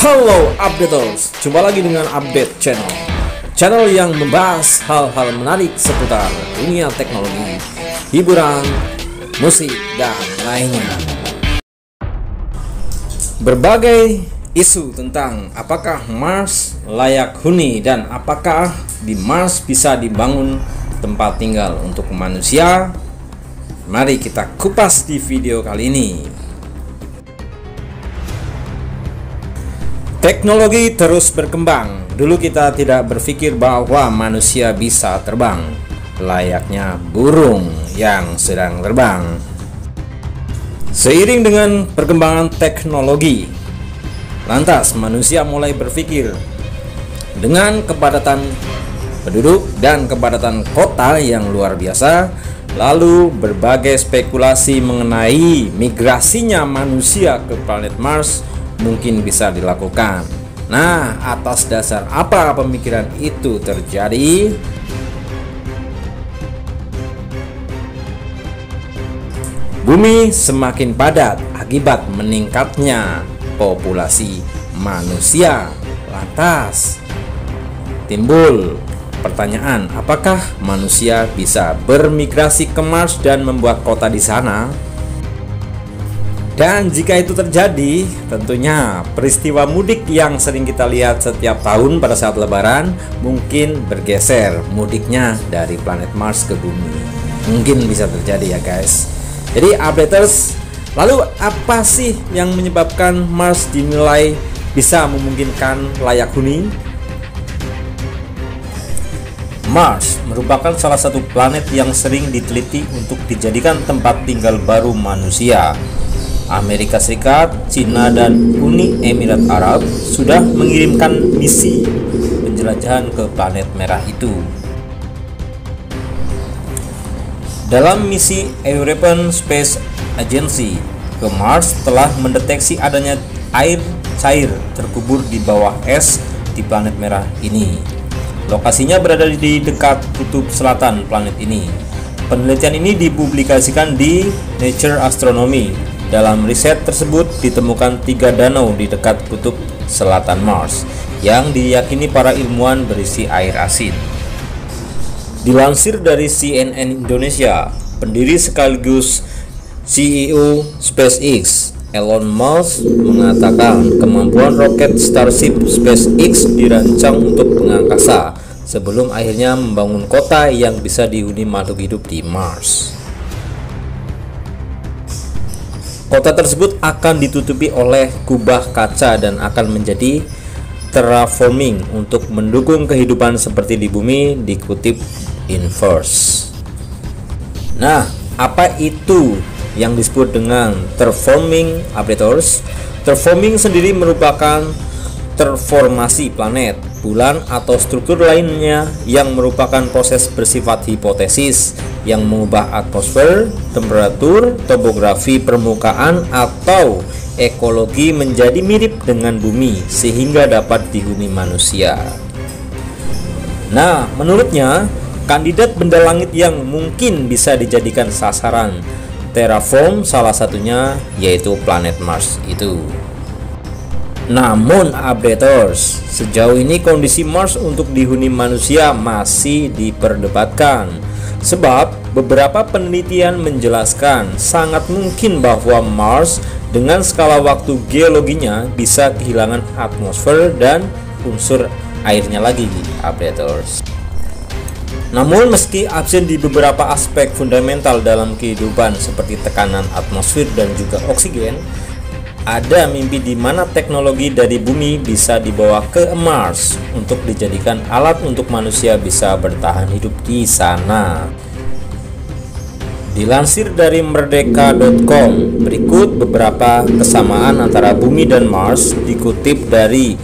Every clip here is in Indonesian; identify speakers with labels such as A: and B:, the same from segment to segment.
A: Halo updaters, jumpa lagi dengan Update Channel yang membahas hal-hal menarik seputar dunia teknologi, hiburan, musik, dan lainnya. Berbagai isu tentang apakah Mars layak huni dan apakah di Mars bisa dibangun tempat tinggal untuk manusia. Mari kita kupas di video kali ini. Teknologi terus berkembang. Dulu kita tidak berpikir bahwa manusia bisa terbang, layaknya burung yang sedang terbang. Seiring dengan perkembangan teknologi, lantas manusia mulai berpikir dengan kepadatan penduduk dan kepadatan kota yang luar biasa. Lalu berbagai spekulasi mengenai migrasinya manusia ke planet Mars mungkin bisa dilakukan. Nah, atas dasar apa pemikiran itu terjadi? Bumi semakin padat akibat meningkatnya populasi manusia. Lantas timbul pertanyaan, apakah manusia bisa bermigrasi ke Mars dan membuat kota di sana? Dan jika itu terjadi, tentunya peristiwa mudik yang sering kita lihat setiap tahun pada saat Lebaran mungkin bergeser mudiknya dari planet Mars ke bumi. Mungkin bisa terjadi ya guys. Jadi updaters, lalu apa sih yang menyebabkan Mars dinilai bisa memungkinkan layak huni? Mars merupakan salah satu planet yang sering diteliti untuk dijadikan tempat tinggal baru manusia. Amerika Serikat, Cina, dan Uni Emirat Arab sudah mengirimkan misi penjelajahan ke planet merah itu. Dalam misi European Space Agency ke Mars telah mendeteksi adanya air cair terkubur di bawah es di planet merah ini. Lokasinya berada di dekat kutub selatan planet ini. Penelitian ini dipublikasikan di Nature Astronomy. Dalam riset tersebut ditemukan 3 danau di dekat kutub selatan Mars yang diyakini para ilmuwan berisi air asin. Dilansir dari CNN Indonesia, pendiri sekaligus CEO SpaceX, Elon Musk, mengatakan kemampuan roket Starship SpaceX dirancang untuk mengangkasa sebelum akhirnya membangun kota yang bisa dihuni makhluk hidup di Mars. Kota tersebut akan ditutupi oleh kubah kaca dan akan menjadi terraforming untuk mendukung kehidupan seperti di bumi, dikutip Inverse. Nah, apa itu yang disebut dengan terraforming updaters? Terraforming sendiri merupakan terformasi planet, bulan, atau struktur lainnya yang merupakan proses bersifat hipotesis yang mengubah atmosfer, temperatur, topografi permukaan, atau ekologi menjadi mirip dengan bumi sehingga dapat dihuni manusia. Nah, menurutnya, kandidat benda langit yang mungkin bisa dijadikan sasaran terraform salah satunya yaitu planet Mars itu. Namun updaters, sejauh ini kondisi Mars untuk dihuni manusia masih diperdebatkan. Sebab beberapa penelitian menjelaskan sangat mungkin bahwa Mars dengan skala waktu geologinya bisa kehilangan atmosfer dan unsur airnya lagi, updaters. Namun meski absen di beberapa aspek fundamental dalam kehidupan seperti tekanan atmosfer dan juga oksigen, ada mimpi di mana teknologi dari bumi bisa dibawa ke Mars untuk dijadikan alat untuk manusia bisa bertahan hidup di sana. Dilansir dari merdeka.com, berikut beberapa kesamaan antara bumi dan Mars dikutip dari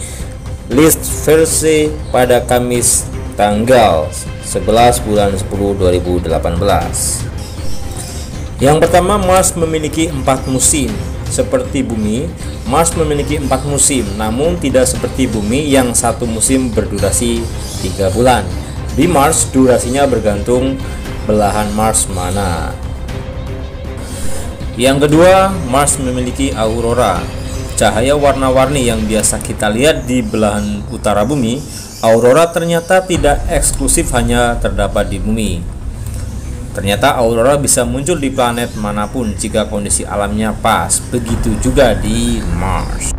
A: list versi pada Kamis tanggal 11 bulan 10 2018. Yang pertama, Mars memiliki 4 musim. Seperti bumi, Mars memiliki 4 musim, namun tidak seperti bumi yang satu musim berdurasi 3 bulan. Di Mars, durasinya bergantung belahan Mars mana. Yang kedua, Mars memiliki aurora. cahaya warna-warni yang biasa kita lihat di belahan utara bumi, aurora ternyata tidak eksklusif hanya terdapat di bumi. Ternyata aurora bisa muncul di planet manapun jika kondisi alamnya pas. Begitu juga di Mars.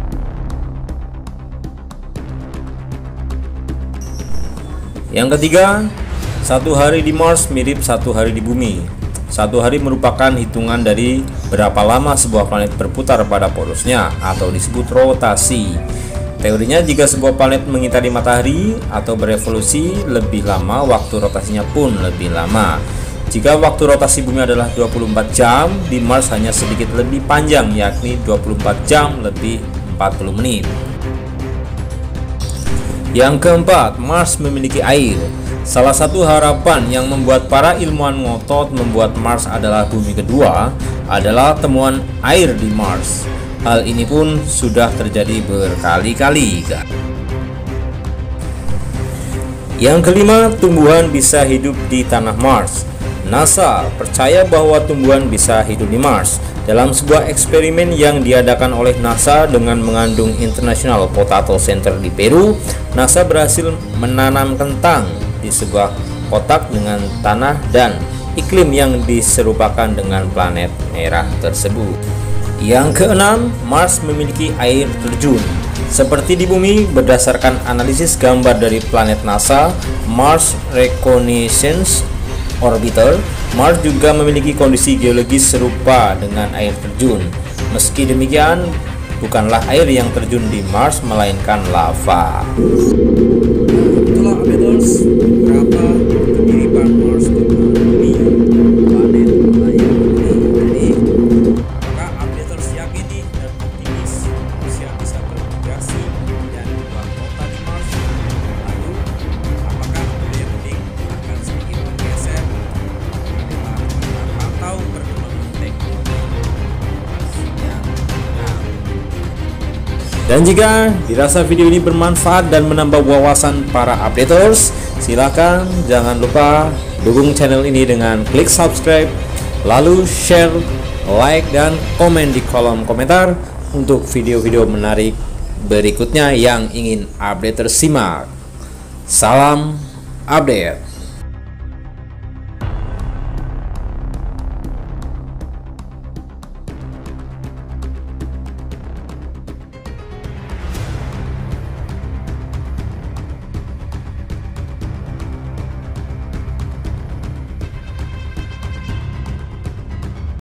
A: Yang ketiga, satu hari di Mars mirip satu hari di bumi. Satu hari merupakan hitungan dari berapa lama sebuah planet berputar pada porosnya, atau disebut rotasi. Teorinya, jika sebuah planet mengitari matahari atau berevolusi lebih lama, waktu rotasinya pun lebih lama. Jika waktu rotasi bumi adalah 24 jam, di Mars hanya sedikit lebih panjang, yakni 24 jam lebih 40 menit. Yang keempat, Mars memiliki air. Salah satu harapan yang membuat para ilmuwan ngotot membuat Mars adalah bumi kedua adalah temuan air di Mars. Hal ini pun sudah terjadi berkali-kali. Yang kelima, tumbuhan bisa hidup di tanah Mars. NASA percaya bahwa tumbuhan bisa hidup di Mars. Dalam sebuah eksperimen yang diadakan oleh NASA dengan mengandung International Potato Center di Peru, NASA berhasil menanam kentang di sebuah kotak dengan tanah dan iklim yang diserupakan dengan planet merah tersebut. Yang keenam, Mars memiliki air terjun. Seperti di bumi, berdasarkan analisis gambar dari planet NASA, Mars Reconnaissance Orbiter, Mars juga memiliki kondisi geologis serupa dengan air terjun. Meski demikian, bukanlah air yang terjun di Mars, melainkan lava. Itulah updaters berapa kemiripan Mars dengan bumi, planet lain ini. Jadi, apakah updaters yakin nih dan optimis manusia bisa bermigrasi dan membuat kota di Mars? Lalu, apakah budaya penting akan sedikit bergeser adalah atau perkembangan teknologi? Dan jika dirasa video ini bermanfaat dan menambah wawasan para updaters, silakan jangan lupa dukung channel ini dengan klik subscribe, lalu share, like, dan komen di kolom komentar untuk video-video menarik berikutnya yang ingin updaters simak. Salam update.